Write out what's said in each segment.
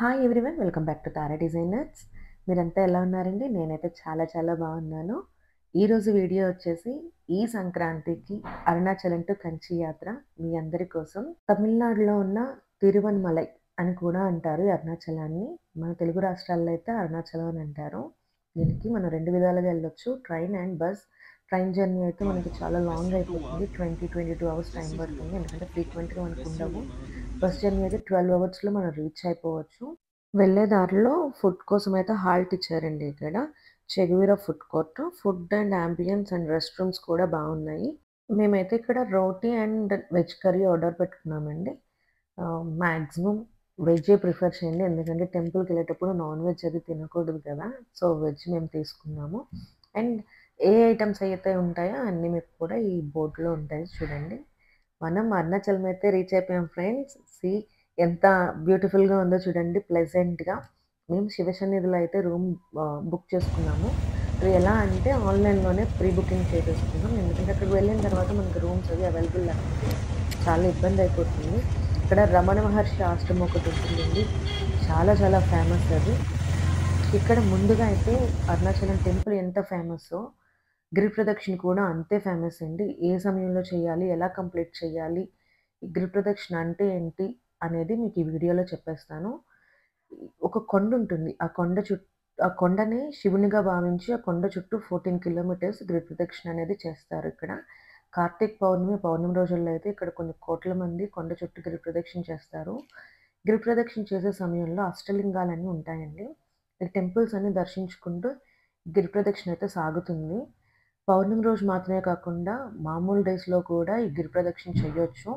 Hi everyone, welcome back to Tara designers. మీరంతా ఎలా ఉన్నారండి? నేనైతే చాలా చాలా బాగున్నాను. ఈరోజు వీడియో వచ్చేసి ఈ సంక్రాంతికి అరుణాచలం టు కంచి యాత్ర మీ అందరి కోసం. తమిళనాడులో ఉన్న తిరువన్మలై అని కూడా అంటారు ఈ అరుణాచలాన్ని. మన తెలుగు రాష్ట్రాల్లో అయితే అరుణాచలం అని అంటారు. దీనికి మనం రెండు విధాలుగా వెళ్ళొచ్చు, train and bus. Train journey అయితే మనకి చాలా లాంగ్ అయిపోతుంది, 22 అవర్స్ టైం పడుతుంది, ఎందుకంటే ఫ్రీక్వెంట్గా మనకు ఉండవు. బస్ జర్నీ అయితే 12 అవర్స్లో మనం రీచ్ అయిపోవచ్చు. వెళ్ళే దారిలో ఫుడ్ కోసం అయితే హాల్ట్ ఇచ్చారండి ఇక్కడ. Che Guevara food court. Food and ambience and rest rooms కూడా బాగున్నాయి. మేమైతే ఇక్కడ roti and veg curry order పెట్టుకున్నామండి. మ్యాక్సిమం వెజ్జే ప్రిఫర్ చేయండి, ఎందుకంటే టెంపుల్కి వెళ్ళేటప్పుడు నాన్ వెజ్ అది తినకూడదు కదా. సో వెజ్ మేము తీసుకున్నాము. అండ్ ఏ ఐటమ్స్ అయితే ఉంటాయో అన్నీ మీకు కూడా ఈ బోర్డులో ఉంటాయి చూడండి. మనం అరుణాచలం అయితే రీచ్ అయిపోయాం ఫ్రెండ్స్. ఎంత బ్యూటిఫుల్గా ఉందో చూడండి, ప్లెజెంట్గా. మేము శివసన్నిధిలో అయితే రూమ్ బుక్ చేసుకున్నాము. అది ఎలా అంటే ఆన్లైన్లోనే ప్రీ బుకింగ్ చేసేసుకున్నాం, ఎందుకంటే అక్కడికి వెళ్ళిన తర్వాత మనకి రూమ్స్ అవి అవైలబుల్ లేకపోతే చాలా ఇబ్బంది అయిపోతుంది. ఇక్కడ రమణ మహర్షి ఆశ్రమం ఒకటి ఉంటుందండి, చాలా చాలా ఫేమస్ అది. ఇక్కడ ముందుగా అయితే అరుణాచలం టెంపుల్ ఎంత ఫేమస్సో గిరి ప్రదక్షిణ కూడా అంతే ఫేమస్ అండి. ఏ సమయంలో చేయాలి, ఎలా కంప్లీట్ చేయాలి, ఈ గిరి ప్రదక్షిణ అంటే ఏంటి అనేది మీకు ఈ వీడియోలో చెప్పేస్తాను. ఒక కొండ ఉంటుంది, ఆ కొండని శివునిగా భావించి ఆ కొండ చుట్టూ 14 కిలోమీటర్స్ గిరి ప్రదక్షిణ అనేది చేస్తారు ఇక్కడ. కార్తీక పౌర్ణమి రోజుల్లో అయితే ఇక్కడ కొన్ని కోట్ల మంది కొండ చుట్టూ గిరి ప్రదక్షిణ చేస్తారు. గిరి ప్రదక్షిణ చేసే సమయంలో అష్టలింగాలన్నీ ఉంటాయండి. ఈ టెంపుల్స్ అన్ని దర్శించుకుంటూ గిరి ప్రదక్షిణ అయితే సాగుతుంది. పౌర్ణమి రోజు మాత్రమే కాకుండా మామూలు డేస్లో కూడా ఈ గిరి ప్రదక్షిణ చేయొచ్చు.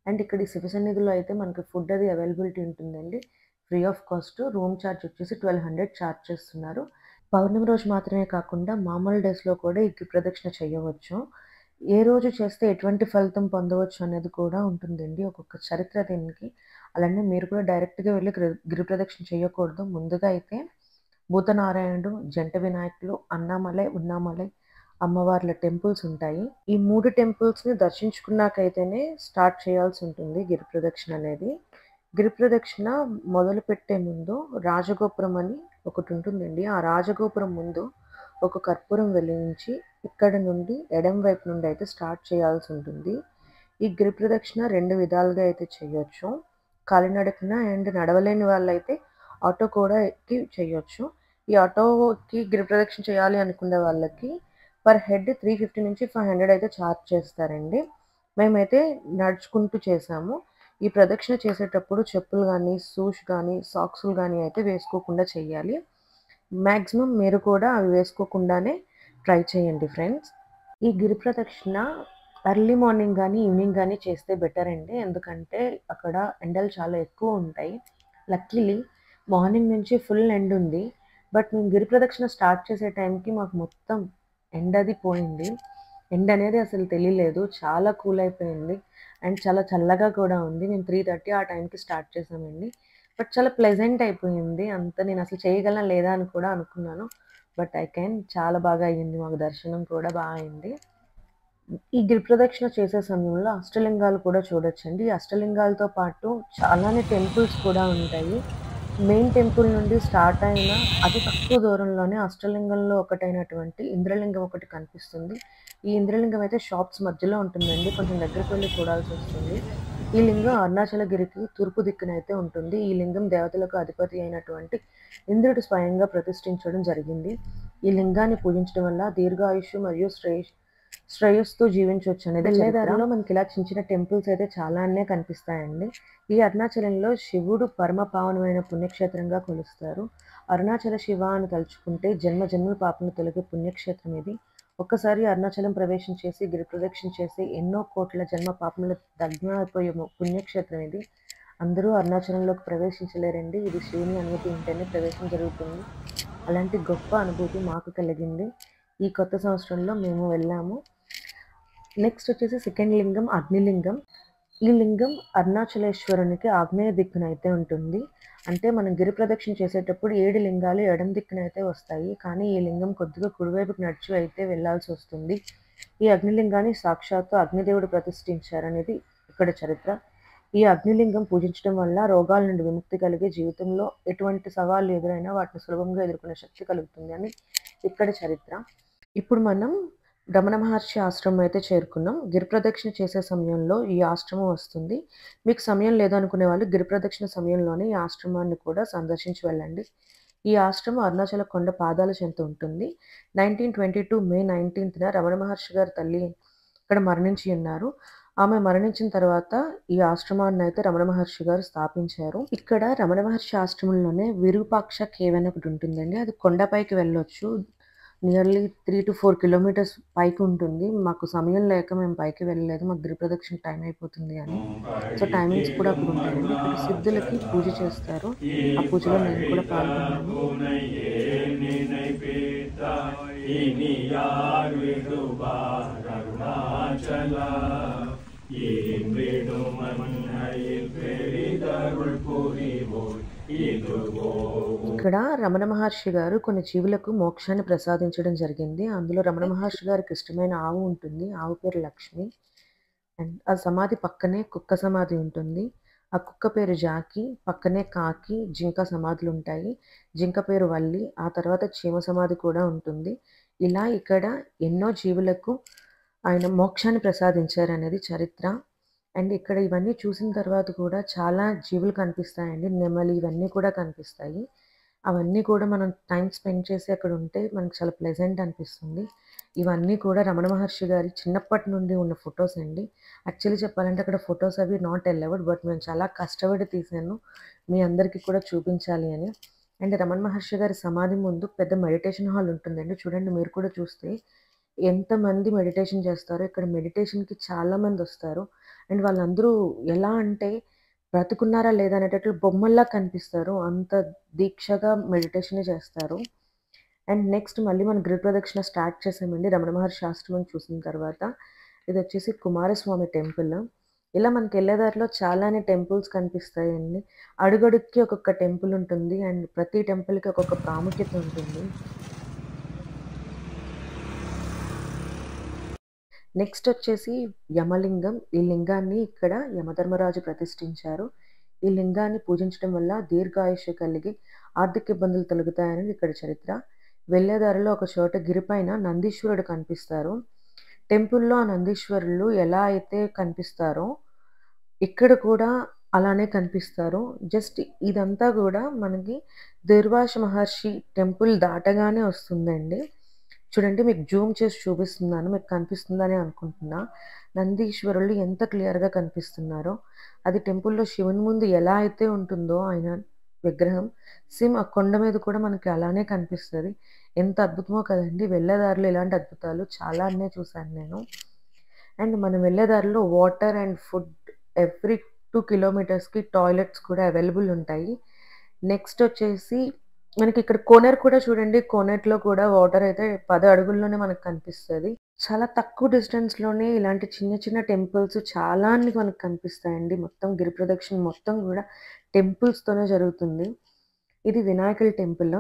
అండ్ ఇక్కడ ఈ శివ సన్నిధిలో అయితే మనకి ఫుడ్ అది అవైలబిలిటీ ఉంటుందండి, free of cost. Room charge వచ్చేసి 1200 ఛార్జ్ చేస్తున్నారు. పౌర్ణమి రోజు మాత్రమే కాకుండా మామూలు డేస్లో కూడా ఈ గిరి ప్రదక్షిణ చేయవచ్చు. ఏ రోజు చేస్తే ఎటువంటి ఫలితం పొందవచ్చు అనేది కూడా ఉంటుందండి, ఒక్కొక్క చరిత్ర దీనికి. అలానే మీరు కూడా డైరెక్ట్గా వెళ్ళి గిరి ప్రదక్షిణ చేయకూడదు. ముందుగా అయితే భూతనారాయణుడు, జంట వినాయకులు, అన్నామలై, ఉన్నామలై అమ్మవార్ల టెంపుల్స్ ఉంటాయి. ఈ 3 టెంపుల్స్‌ని దర్శించుకున్నాకైతేనే స్టార్ట్ చేయాల్సి ఉంటుంది గిరి ప్రదక్షిణ అనేది. గిరి ప్రదక్షిణ మొదలుపెట్టే ముందు రాజగోపురం అని ఒకటి ఉంటుందండి. ఆ రాజగోపురం ముందు ఒక కర్పూరం వెలిగించి ఇక్కడ నుండి ఎడమ వైపు నుండి అయితే స్టార్ట్ చేయాల్సి ఉంటుంది. ఈ గిరి ప్రదక్షిణ 2 విధాలుగా అయితే చేయొచ్చు. కాలినడకన అండ్ నడవలేని వాళ్ళైతే ఆటో కూడా ఎక్కి చేయొచ్చు. ఈ ఆటోకి గిరి ప్రదక్షిణ చేయాలి అనుకునే వాళ్ళకి పర్ హెడ్ 350 నుంచి 500 అయితే ఛార్జ్ చేస్తారండి. మేమైతే నడుచుకుంటూ చేసాము. ఈ ప్రదక్షిణ చేసేటప్పుడు చెప్పులు కానీ, షూస్ కానీ, సాక్సులు కానీ అయితే వేసుకోకుండా చేయాలి. మ్యాక్సిమం మీరు కూడా అవి వేసుకోకుండానే ట్రై చేయండి ఫ్రెండ్స్. ఈ గిరి ప్రదక్షిణ ఎర్లీ మార్నింగ్ కానీ ఈవినింగ్ కానీ చేస్తే బెటర్ అండి, ఎందుకంటే అక్కడ ఎండలు చాలా ఎక్కువ ఉంటాయి. లక్కీలీ మార్నింగ్ నుంచి ఫుల్ ఎండ్ ఉంది, బట్ మేము గిరి ప్రదక్షిణ స్టార్ట్ చేసే టైంకి మాకు మొత్తం ఎండది పోయింది. ఎండ అనేది అసలు తెలియలేదు, చాలా కూల్ అయిపోయింది అండ్ చాలా చల్లగా కూడా ఉంది. మేము 3:30 ఆ టైంకి స్టార్ట్ చేసామండి, బట్ చాలా ప్లెజెంట్ అయిపోయింది. అంత నేను అసలు చేయగలనా లేదా అని కూడా అనుకున్నాను, బట్ ఐ క్యాన్. చాలా బాగా అయ్యింది, మాకు దర్శనం కూడా బాగా అయింది. ఈ గిరి ప్రదక్షిణ చేసే సమయంలో అష్టలింగాలు కూడా చూడొచ్చండి. ఈ అష్టలింగాలతో పాటు చాలానే టెంపుల్స్ కూడా ఉంటాయి. మెయిన్ టెంపుల్ నుండి స్టార్ట్ అయిన అతి తక్కువ దూరంలోనే అష్టలింగంలో ఒకటైనటువంటి ఇంద్రలింగం ఒకటి కనిపిస్తుంది. ఈ ఇంద్రలింగం అయితే షాప్స్ మధ్యలో ఉంటుందండి, కొంచెం దగ్గరికి వెళ్ళి చూడాల్సి వస్తుంది. ఈ లింగం అరుణాచలగిరికి తూర్పు దిక్కునైతే ఉంటుంది. ఈ లింగం దేవతలకు అధిపతి అయినటువంటి ఇంద్రుడు స్వయంగా ప్రతిష్ఠించడం జరిగింది. ఈ లింగాన్ని పూజించడం వల్ల దీర్ఘాయుష్ మరియు శ్రేయస్సుతో జీవించవచ్చు అనేది. వెళ్ళేదారిలో మనకి ఇలా చిన్న చిన్న టెంపుల్స్ అయితే చాలానే కనిపిస్తాయండి. ఈ అరుణాచలంలో శివుడు పరమ పావనమైన పుణ్యక్షేత్రంగా కొలుస్తారు. అరుణాచల శివ అని తలుచుకుంటే జన్మ జన్మల పాపను తొలగే పుణ్యక్షేత్రం ఇది. ఒక్కసారి అరుణాచలం ప్రవేశం చేసి గిరి ప్రదక్షిణ చేసి ఎన్నో కోట్ల జన్మ పాపములు దగ్నమైపోయే పుణ్యక్షేత్రం ఇది. అందరూ అరుణాచలంలోకి ప్రవేశించలేరండి, ఇది శివుని అనుమతి ఉంటేనే ప్రవేశం జరుగుతుంది. అలాంటి గొప్ప అనుభూతి మాకు కలిగింది. ఈ కొత్త సంవత్సరంలో మేము వెళ్ళాము. నెక్స్ట్ వచ్చేసి సెకండ్ లింగం అగ్నిలింగం. ఈ లింగం అరుణాచలేశ్వరునికి ఆగ్నేయ దిక్కున అయితే ఉంటుంది. అంటే మనం గిరి ప్రదక్షిణ చేసేటప్పుడు 7 లింగాలు ఎడమ దిక్కున అయితే వస్తాయి, కానీ ఈ లింగం కొద్దిగా కుడివైపుకి నడిచి అయితే వెళ్ళాల్సి వస్తుంది. ఈ అగ్నిలింగాన్ని సాక్షాత్తు అగ్నిదేవుడు ప్రతిష్ఠించారనేది ఇక్కడ చరిత్ర. ఈ అగ్నిలింగం పూజించడం వల్ల రోగాల నుండి విముక్తి కలిగి జీవితంలో ఎటువంటి సవాళ్లు ఎదురైనా వాటిని సులభంగా ఎదుర్కొనే శక్తి కలుగుతుంది అని ఇక్కడ చరిత్ర. ఇప్పుడు మనం రమణ మహర్షి ఆశ్రమం అయితే చేరుకున్నాం. గిరి ప్రదక్షిణ చేసే సమయంలో ఈ ఆశ్రమం వస్తుంది. మీకు సమయం లేదనుకునే వాళ్ళు గిరి ప్రదక్షిణ సమయంలోనే ఈ ఆశ్రమాన్ని కూడా సందర్శించి వెళ్ళండి. ఈ ఆశ్రమం అరుణాచల కొండ పాదాల చెంత ఉంటుంది. 1922 మే 19న రమణ మహర్షి గారి తల్లి ఇక్కడ మరణించి ఉన్నారు. ఆమె మరణించిన తర్వాత ఈ ఆశ్రమాన్ని అయితే రమణ మహర్షి గారు స్థాపించారు. ఇక్కడ రమణ మహర్షి ఆశ్రమంలోనే విరూపాక్ష కేవ్ అని ఒకటి ఉంటుందండి. అది కొండపైకి వెళ్ళొచ్చు. నియర్లీ 3 to 4 కిలోమీటర్స్ పైకి ఉంటుంది. మాకు సమయం లేక మేము పైకి వెళ్ళలేదు. మాకు గిరి ప్రదక్షిణ టైం అయిపోతుంది అని. సో టైమింగ్స్ కూడా అక్కడ ఉంటాయండి. ఇక్కడ సిద్ధులకి పూజ చేస్తారు. ఆ పూజలో నేను కూడా పాల్గొన్నాను. ఇక్కడ రమణ మహర్షి గారు కొన్ని జీవులకు మోక్షాన్ని ప్రసాదించడం జరిగింది. అందులో రమణ మహర్షి గారికి ఇష్టమైన ఆవు ఉంటుంది. ఆవు పేరు లక్ష్మి. అండ్ ఆ సమాధి పక్కనే కుక్క సమాధి ఉంటుంది. ఆ కుక్క పేరు జాకి, పక్కనే కాకి, జింక సమాధులు ఉంటాయి. జింక పేరు వల్లి, ఆ తర్వాత చీమ సమాధి కూడా ఉంటుంది. ఇలా ఇక్కడ ఎన్నో జీవులకు ఆయన మోక్షాన్ని ప్రసాదించారనేది చరిత్ర. అండ్ ఇక్కడ ఇవన్నీ చూసిన తర్వాత కూడా చాలా జీవులు కనిపిస్తాయండి. నెమలి ఇవన్నీ కూడా కనిపిస్తాయి. అవన్నీ కూడా మనం టైం స్పెండ్ చేసి అక్కడ ఉంటే మనకు చాలా ప్లెజెంట్ అనిపిస్తుంది. ఇవన్నీ కూడా రమణ మహర్షి గారి చిన్నప్పటి నుండి ఉన్న ఫొటోస్ అండి. యాక్చువల్లీ చెప్పాలంటే అక్కడ ఫొటోస్ అవి నాట్ అలౌడ్. బట్ మేము చాలా కష్టపడి తీసాను మీ అందరికీ కూడా చూపించాలి అని. అండ్ రమణ మహర్షి గారి సమాధి ముందు పెద్ద మెడిటేషన్ హాల్ ఉంటుందండి. చూడండి, మీరు కూడా చూస్తే ఎంతమంది మెడిటేషన్ చేస్తారో. ఇక్కడ మెడిటేషన్కి చాలామంది వస్తారు. అండ్ వాళ్ళందరూ ఎలా అంటే బ్రతుకున్నారా లేదా అనేటట్లు బొమ్మల్లా కనిపిస్తారు. అంత దీక్షగా మెడిటేషన్ చేస్తారు. అండ్ నెక్స్ట్ మళ్ళీ మనం గిరి ప్రదక్షిణ స్టార్ట్ చేసామండి రమణ మహర్షి ఆశ్రమం చూసిన తర్వాత. ఇది వచ్చేసి కుమారస్వామి టెంపుల్. ఇలా మనకి వెళ్ళేదారిలో చాలానే టెంపుల్స్ కనిపిస్తాయండి. అడుగడుక్కి ఒక్కొక్క టెంపుల్ ఉంటుంది. అండ్ ప్రతి టెంపుల్కి ఒక్కొక్క ప్రాముఖ్యత ఉంటుంది. నెక్స్ట్ వచ్చేసి యమలింగం. ఈ లింగాన్ని ఇక్కడ యమధర్మరాజు ప్రతిష్ఠించారు. ఈ లింగాన్ని పూజించడం వల్ల దీర్ఘాయుష్య కలిగి ఆర్థిక ఇబ్బందులు తొలగుతాయని ఇక్కడ చరిత్ర. వెళ్ళేదారిలో ఒక చోట గిరిపైన నందీశ్వరుడు కనిపిస్తారు. టెంపుల్లో ఆ నందీశ్వరులు ఎలా అయితే కనిపిస్తారో ఇక్కడ కూడా అలానే కనిపిస్తారు. జస్ట్ ఇదంతా కూడా మనకి దుర్వాస మహర్షి టెంపుల్ దాటగానే వస్తుందండి. చూడండి, మీకు జూమ్ చేసి చూపిస్తున్నాను. మీకు కనిపిస్తుందని అనుకుంటున్నా. నందీశ్వరులు ఎంత క్లియర్గా కనిపిస్తున్నారో. అది టెంపుల్లో శివుని ముందు ఎలా అయితే ఉంటుందో ఆయన విగ్రహం, సేమ్ ఆ కొండ మీద కూడా మనకి అలానే కనిపిస్తుంది. ఎంత అద్భుతమో కదండి. వెళ్ళేదారిలో ఇలాంటి అద్భుతాలు చాలా అన్నీ చూశాను నేను. అండ్ మనం వెళ్ళేదారిలో వాటర్ అండ్ ఫుడ్ ఎవ్రీ 2 కిలోమీటర్స్కి టాయిలెట్స్ కూడా అవైలబుల్ ఉంటాయి. నెక్స్ట్ వచ్చేసి మనకి ఇక్కడ కోనేరు కూడా చూడండి. కోనేరులో కూడా వాటర్ అయితే 10 అడుగుల్లోనే మనకు కనిపిస్తుంది. చాలా తక్కువ డిస్టెన్స్లోనే ఇలాంటి చిన్న చిన్న టెంపుల్స్ చాలా అన్ని మనకు కనిపిస్తాయండి. మొత్తం గిరి ప్రదక్షిణ మొత్తం కూడా టెంపుల్స్తోనే జరుగుతుంది. ఇది వినాయకుల టెంపుల్.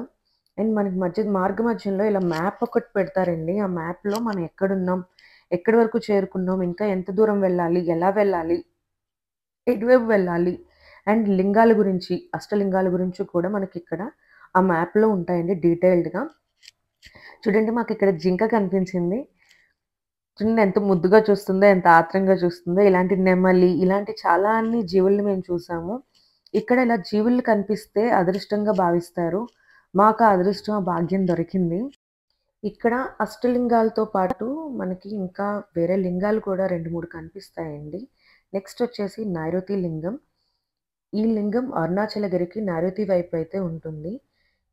అండ్ మనకి మార్గ మధ్యంలో ఇలా మ్యాప్ ఒకటి పెడతారండి. ఆ మ్యాప్లో మనం ఎక్కడున్నాం, ఎక్కడి వరకు చేరుకున్నాం, ఇంకా ఎంత దూరం వెళ్ళాలి, ఎలా వెళ్ళాలి, ఎటువైపు వెళ్ళాలి, అండ్ లింగాల గురించి, అష్టలింగాల గురించి కూడా మనకి ఇక్కడ ఆ మ్యాప్లో ఉంటాయండి డీటెయిల్డ్గా. చూడండి, మాకు ఇక్కడ జింక కనిపించింది. చూడండి ఎంత ముద్దుగా చూస్తుందో, ఎంత ఆత్రంగా చూస్తుందో. ఇలాంటి నెమలి, ఇలాంటి చాలా అన్ని జీవుల్ని మేము చూసాము. ఇక్కడ ఇలా జీవులు కనిపిస్తే అదృష్టంగా భావిస్తారు. మాకు ఆ అదృష్టం, ఆ భాగ్యం దొరికింది. ఇక్కడ అష్టలింగాలతో పాటు మనకి ఇంకా వేరే లింగాలు కూడా 2, 3 కనిపిస్తాయండి. నెక్స్ట్ వచ్చేసి నైరుతి లింగం. ఈ లింగం అరుణాచలగిరికి నైరుతి వైపు అయితే ఉంటుంది.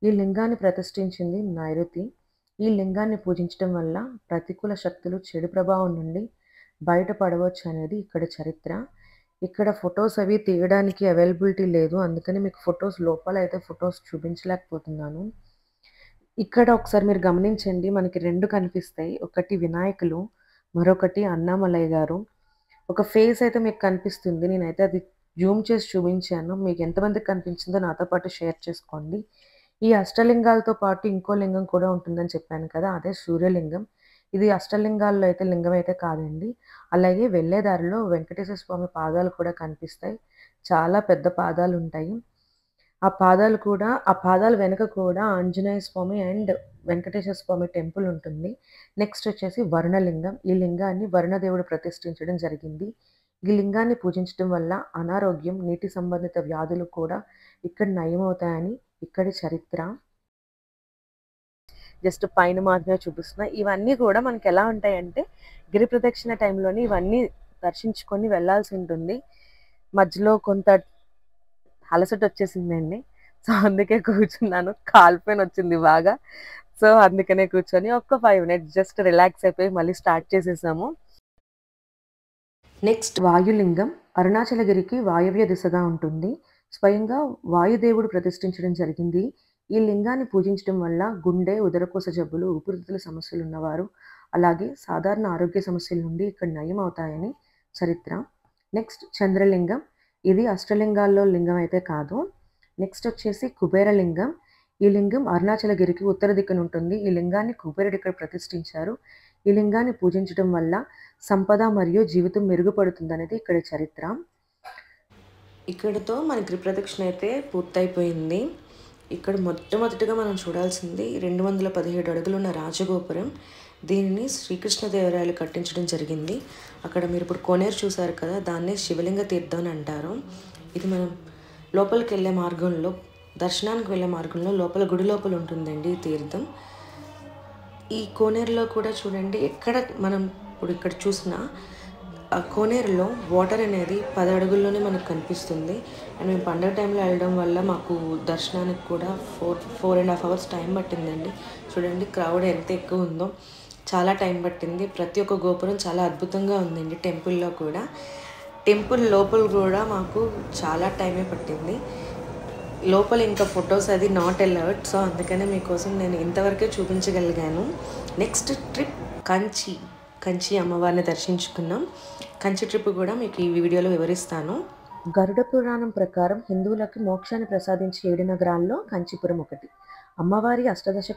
ఈ లింగాన్ని ప్రతిష్ఠించింది నైరుతి. ఈ లింగాన్ని పూజించడం వల్ల ప్రతికూల శక్తులు, చెడు ప్రభావం నుండి బయటపడవచ్చు అనేది ఇక్కడ చరిత్ర. ఇక్కడ ఫొటోస్ అవి తీయడానికి అవైలబిలిటీ లేదు. అందుకని మీకు ఫొటోస్ లోపల అయితే ఫొటోస్ చూపించలేకపోతున్నాను. ఇక్కడ ఒకసారి మీరు గమనించండి, మనకి 2 కనిపిస్తాయి. ఒకటి వినాయకులు, మరొకటి అన్నామలయ్య గారు. ఒక ఫేస్ అయితే మీకు కనిపిస్తుంది. నేనైతే అది జూమ్ చేసి చూపించాను. మీకు ఎంతమందికి కనిపించిందో నాతో పాటు షేర్ చేసుకోండి. ఈ అష్టలింగాలతో పాటు ఇంకో లింగం కూడా ఉంటుందని చెప్పాను కదా, అదే సూర్యలింగం. ఇది అష్టలింగాల్లో అయితే లింగం అయితే కాదండి. అలాగే వెళ్ళే దారిలో వెంకటేశ్వర స్వామి పాదాలు కూడా కనిపిస్తాయి. చాలా పెద్ద పాదాలుంటాయి. ఆ పాదాల వెనక కూడా ఆంజనేయ స్వామి అండ్ వెంకటేశ్వర స్వామి టెంపుల్ ఉంటుంది. నెక్స్ట్ వచ్చేసి వరుణలింగం. ఈ లింగాన్ని వరుణదేవుడు ప్రతిష్ఠించడం జరిగింది. ఈ లింగాన్ని పూజించడం వల్ల అనారోగ్యం, నీటి సంబంధిత వ్యాధులు కూడా ఇక్కడ నయమవుతాయని ఇక్కడి చరిత్ర. జస్ట్ పైన మాత్రమే చూపిస్తున్నా. ఇవన్నీ కూడా మనకి ఎలా ఉంటాయంటే గిరి ప్రదక్షిణ టైంలోని ఇవన్నీ దర్శించుకొని వెళ్ళాల్సి ఉంటుంది. మధ్యలో కొంత అలసట వచ్చేసిందండి. సో అందుకే కూర్చున్నాను. కాలు పెయిన్ వచ్చింది బాగా. సో అందుకనే కూర్చొని ఒక్క 5 మినిట్స్ జస్ట్ రిలాక్స్ అయిపోయి మళ్ళీ స్టార్ట్ చేసేసాము. నెక్స్ట్ వాయులింగం. అరుణాచలగిరికి వాయవ్య దిశగా ఉంటుంది. స్వయంగా వాయుదేవుడు ప్రతిష్ఠించడం జరిగింది. ఈ లింగాన్ని పూజించడం వల్ల గుండె, ఉదరకోశ జబ్బులు, ఊపిరితిత్తుల సమస్యలు ఉన్నవారు, అలాగే సాధారణ ఆరోగ్య సమస్యల నుండి ఇక్కడ నయం అవుతాయని చరిత్ర. నెక్స్ట్ చంద్రలింగం. ఇది అష్టలింగాల్లో లింగం అయితే కాదు. నెక్స్ట్ వచ్చేసి కుబేరలింగం. ఈ లింగం అరుణాచలగిరికి ఉత్తర దిక్కున ఉంటుంది. ఈ లింగాన్ని కుబేరుడు ఇక్కడ ప్రతిష్ఠించారు. ఈ లింగాన్ని పూజించడం వల్ల సంపద మరియు జీవితం మెరుగుపడుతుందనేది ఇక్కడ చరిత్ర. ఇక్కడితో మన గిరి ప్రదక్షిణ అయితే పూర్తయిపోయింది. ఇక్కడ మొట్టమొదటిగా మనం చూడాల్సింది 217 అడుగులున్న రాజగోపురం. దీనిని శ్రీకృష్ణదేవరాయలు కట్టించడం జరిగింది. అక్కడ మీరు ఇప్పుడు కోనేరు చూసారు కదా, దాన్నే శివలింగ తీర్థం అని అంటారు. ఇది మనం లోపలికి వెళ్ళే మార్గంలో, దర్శనానికి వెళ్ళే మార్గంలో లోపల గుడి లోపల ఉంటుందండి ఈ తీర్థం. ఈ కోనేరులో కూడా చూడండి, ఎక్కడ మనం ఇప్పుడు ఇక్కడ చూసినా ఆ కోనేరులో వాటర్ అనేది 10 అడుగుల్లోనే మనకు కనిపిస్తుంది. అండ్ మేము పండగ టైంలో వెళ్ళడం వల్ల మాకు దర్శనానికి కూడా 4.5 అవర్స్ టైం పట్టిందండి. చూడండి క్రౌడ్ ఎంత ఎక్కువ ఉందో, చాలా టైం పట్టింది. ప్రతి ఒక్క గోపురం చాలా అద్భుతంగా ఉందండి. టెంపుల్లో కూడా, టెంపుల్ లోపల కూడా మాకు చాలా టైమే పట్టింది. లోపల ఇంకా ఫొటోస్ అది నాట్ అలౌడ్. సో అందుకనే మీకోసం నేను ఇంతవరకే చూపించగలిగాను. నెక్స్ట్ ట్రిప్ కంచి అమ్మవారిని దర్శించుకున్నాం. కంచి ట్రిప్ కూడా మీకు ఈ వీడియోలో వివరిస్తాను. గరుడ పురాణం ప్రకారం హిందువులకు మోక్షాన్ని ప్రసాదించే 7 నగరాల్లో కంచిపురం ఒకటి. అమ్మవారి అష్టదశ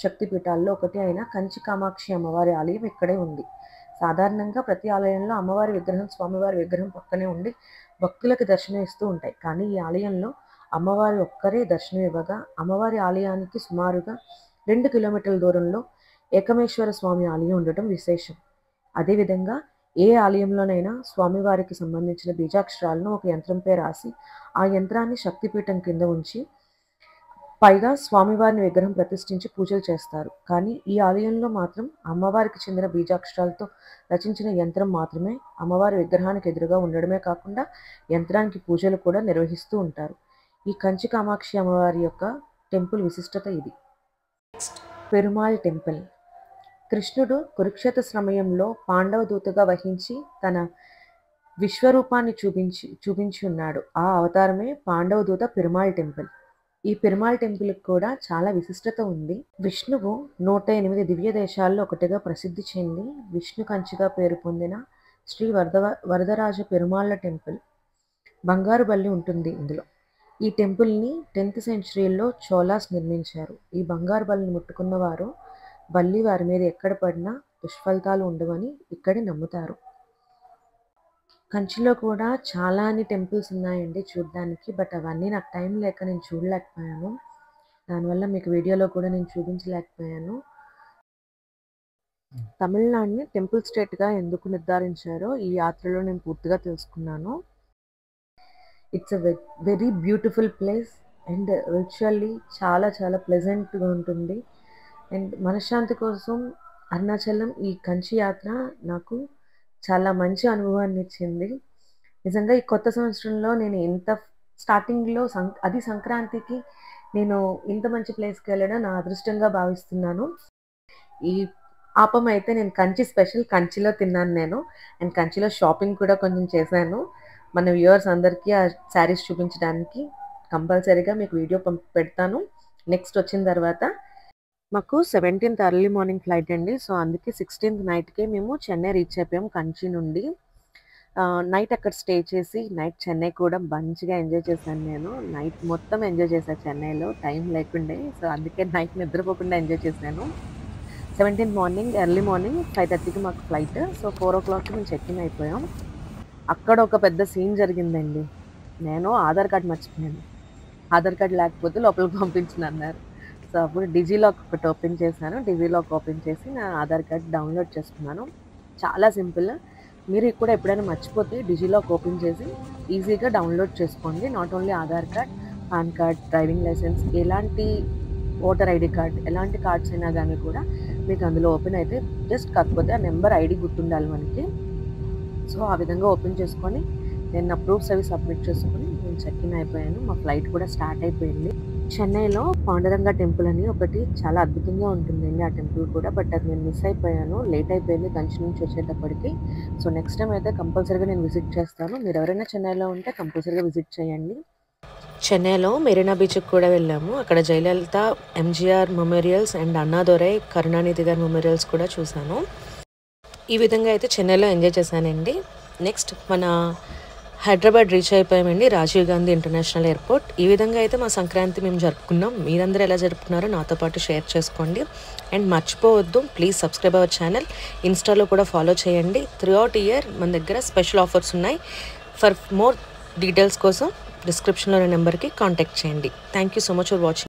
శక్తిపీఠాల్లో ఒకటి అయిన కంచి కామాక్షి అమ్మవారి ఆలయం ఇక్కడే ఉంది. సాధారణంగా ప్రతి ఆలయంలో అమ్మవారి విగ్రహం, స్వామివారి విగ్రహం పక్కనే ఉండి భక్తులకు దర్శనం ఇస్తూ ఉంటాయి. కానీ ఈ ఆలయంలో అమ్మవారి ఒక్కరే దర్శనం ఇవ్వగా, అమ్మవారి ఆలయానికి సుమారుగా 2 కిలోమీటర్ల దూరంలో ఏకమేశ్వర స్వామి ఆలయం ఉండటం విశేషం. అదేవిధంగా ఏ ఆలయంలోనైనా స్వామివారికి సంబంధించిన బీజాక్షరాలను ఒక యంత్రంపై రాసి ఆ యంత్రాన్ని శక్తిపీఠం కింద ఉంచి పైగా స్వామివారిని విగ్రహం ప్రతిష్ఠించి పూజలు చేస్తారు. కానీ ఈ ఆలయంలో మాత్రం అమ్మవారికి చెందిన బీజాక్షరాలతో రచించిన యంత్రం మాత్రమే అమ్మవారి విగ్రహానికి ఎదురుగా ఉండడమే కాకుండా యంత్రానికి పూజలు కూడా నిర్వహిస్తూ ఉంటారు. ఈ కంచి కామాక్షి అమ్మవారి యొక్క టెంపుల్ విశిష్టత ఇది. Next Perumal temple. కృష్ణుడు కురుక్షేత్ర సమయంలో పాండవ దూతగా వహించి తన విశ్వరూపాన్ని చూపించి ఉన్నాడు. ఆ అవతారమే పాండవ దూత పెరుమాళ్ టెంపుల్. ఈ పెరుమాళ్ టెంపుల్కి కూడా చాలా విశిష్టత ఉంది. విష్ణువు 108 దివ్య దేశాల్లో ఒకటిగా ప్రసిద్ధి చెంది విష్ణు కంచిగా పేరు పొందిన శ్రీ వరదరాజ పెరుమాళ్ళ టెంపుల్ బంగారు బల్లి ఉంటుంది ఇందులో. ఈ టెంపుల్ని 10th సెంచరీలో చోళాస్ నిర్మించారు. ఈ బంగారు బల్లిని ముట్టుకున్న వారు బల్లి వారి మీద ఎక్కడ పడినా దుష్ఫలితాలు ఉండవని ఇక్కడి నమ్ముతారు. కంచిలో కూడా చాలా టెంపుల్స్ ఉన్నాయండి చూడడానికి. బట్ అవన్నీ నాకు టైం లేక నేను చూడలేకపోయాను. దానివల్ల మీకు వీడియోలో కూడా నేను చూపించలేకపోయాను. తమిళనాడుని టెంపుల్ స్టేట్గా ఎందుకు నిర్ధారించారో ఈ యాత్రలో నేను పూర్తిగా తెలుసుకున్నాను. It's a very beautiful place and ritually చాలా చాలా ప్లెజెంట్గా ఉంటుంది. అండ్ మనశ్శాంతి కోసం అరుణాచలం ఈ కంచి యాత్ర నాకు చాలా మంచి అనుభవాన్ని ఇచ్చింది. నిజంగా ఈ కొత్త సంవత్సరంలో నేను స్టార్టింగ్లో అది సంక్రాంతికి నేను ఇంత మంచి ప్లేస్కి వెళ్ళడం నా అదృష్టంగా భావిస్తున్నాను. ఈ ఆపం అయితే నేను కంచి స్పెషల్ కంచిలో తిన్నాను అండ్ కంచిలో షాపింగ్ కూడా కొంచెం చేశాను. మన వ్యూవర్స్ అందరికీ ఆ శారీస్ చూపించడానికి కంపల్సరీగా మీకు వీడియో పెడతాను. నెక్స్ట్ వచ్చిన తర్వాత మాకు 17th ఎర్లీ మార్నింగ్ ఫ్లైట్ అండి. సో అందుకే 16th నైట్కే మేము చెన్నై రీచ్ అయిపోయాం కంచి నుండి. నైట్ అక్కడ స్టే చేసి నైట్ చెన్నై కూడా మంచిగా ఎంజాయ్ చేశాను. నేను నైట్ మొత్తం ఎంజాయ్ చేశాను చెన్నైలో, టైం లేకుండే. సో అందుకే నైట్ నిద్రపోకుండా ఎంజాయ్ చేశాను. 17th మార్నింగ్ ఎర్లీ మార్నింగ్ 5:30కి మాకు ఫ్లైట్. సో 4 o'clockకి మేము చెక్ ఇన్ అయిపోయాం. అక్కడ ఒక పెద్ద సీన్ జరిగిందండి. నేను ఆధార్ కార్డ్ మర్చిపోయాను. ఆధార్ కార్డ్ లేకపోతే లోపలికి పంపించనన్నారు. సో అప్పుడు డిజిలాక్ ఒకటి ఓపెన్ చేశాను. డిజిలాక్ ఓపెన్ చేసి నా ఆధార్ కార్డ్ డౌన్లోడ్ చేసుకున్నాను. చాలా సింపుల్. మీరు కూడా ఎప్పుడైనా మర్చిపోతే డిజిలాక్ ఓపెన్ చేసి ఈజీగా డౌన్లోడ్ చేసుకోండి. Not only Aadhaar card, PAN card, driving licence, ఎలాంటి ఓటర్ ఐడి కార్డ్, ఎలాంటి కార్డ్స్ అయినా కానీ కూడా మీకు అందులో ఓపెన్ అయితే జస్ట్ కాకపోతే ఆ నెంబర్ ఐడి గుర్తుండాలి మనకి. సో ఆ విధంగా ఓపెన్ చేసుకొని నేను నా ప్రూఫ్స్ అవి సబ్మిట్ చేసుకొని నేను చెక్ ఇన్ అయిపోయాను. మా ఫ్లైట్ కూడా స్టార్ట్ అయిపోయింది. చెన్నైలో పాండురంగ టెంపుల్ అని ఒకటి చాలా అద్భుతంగా ఉంటుందండి ఆ టెంపుల్ కూడా. బట్ అది నేను మిస్ అయిపోయాను, లేట్ అయిపోయింది కంచి నుంచి వచ్చేటప్పటికి. సో నెక్స్ట్ టైం అయితే కంపల్సరీగా నేను విజిట్ చేస్తాను. మీరు ఎవరైనా చెన్నైలో ఉంటే కంపల్సరీగా విజిట్ చేయండి. చెన్నైలో మెరీనా బీచ్కి కూడా వెళ్ళాము. అక్కడ జయలలిత, ఎంజీఆర్ మెమోరియల్స్ అండ్ అన్నాదొరై, కరుణానిధి గారి మెమోరియల్స్ కూడా చూశాను. ఈ విధంగా అయితే చెన్నైలో ఎంజాయ్ చేశానండి. నెక్స్ట్ మన హైదరాబాద్ రీచ్ అయిపోయామండి, రాజీవ్ గాంధీ ఇంటర్నేషనల్ ఎయిర్పోర్ట్. ఈ విధంగా అయితే మా సంక్రాంతి మేము జరుపుకున్నాం. మీరందరూ ఎలా జరుపుకున్నారో నాతో పాటు షేర్ చేసుకోండి. అండ్ మర్చిపోవద్దు, ప్లీజ్ సబ్స్క్రైబ్ అవర్ ఛానల్. ఇన్స్టాలో కూడా ఫాలో చేయండి. త్రూ అవుట్ ఇయర్ మన దగ్గర స్పెషల్ ఆఫర్స్ ఉన్నాయి. ఫర్ మోర్ డీటెయిల్స్ కోసం డిస్క్రిప్షన్లో నెంబర్కి కాంటాక్ట్ చేయండి. Thank you so much for watching.